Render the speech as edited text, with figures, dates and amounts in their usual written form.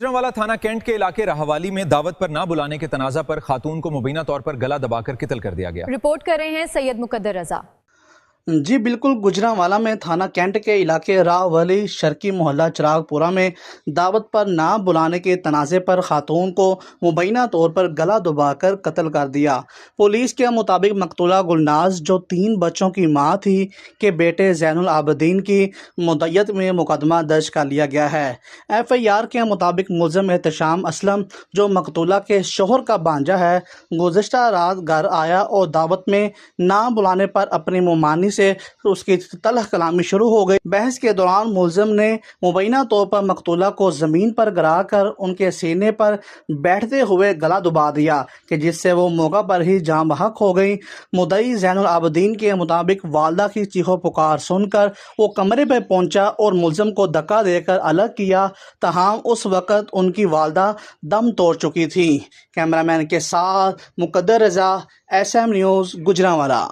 गुजरांवाला थाना कैंट के इलाके राहवाली में दावत पर ना बुलाने के तनाज़ा पर खातून को मुबीना तौर पर गला दबाकर कितल कर दिया गया। रिपोर्ट कर रहे हैं सैयद मुकद्दर रजा। जी बिल्कुल, गुजरांवाला में थाना कैंट के इलाके राहवाली शर्की मोहल्ला चिरागपुरा में दावत पर ना बुलाने के तनाज़े पर खातून को मुबैना तौर पर गला दबाकर कत्ल कर दिया। पुलिस के मुताबिक मकतूला गुलनाज, जो 3 बच्चों की मां थी, के बेटे ज़ैनुल आबदीन की मुद्दत में मुकदमा दर्ज कर लिया गया है। FIR के मुताबिक मुलज़म एहतशाम असलम, जो मकतूला के शोहर का भांजा है, गुज़श्ता रात घर आया और दावत में ना बुलाने पर अपनी मुमानी से उसकी तलख कलामी शुरू हो गई। बहस के दौरान मुलज़िम ने मुबैना तौर पर मकतूला को ज़मीन पर गिरा कर उनके सीने पर बैठते हुए गला दबा दिया कि जिससे वो मौका पर ही जान बहक हो गई। मुद्दई ज़ैनुल आबदीन के मुताबिक वालदा की चीखो पुकार सुनकर वो कमरे पर पहुंचा और मुलज़िम को धक्का देकर अलग किया, तहाम उस वक़्त उनकी वालदा दम तोड़ चुकी थी। कैमरामैन के साथ मुकद्दर रजा, SM न्यूज़, गुजरांवाला।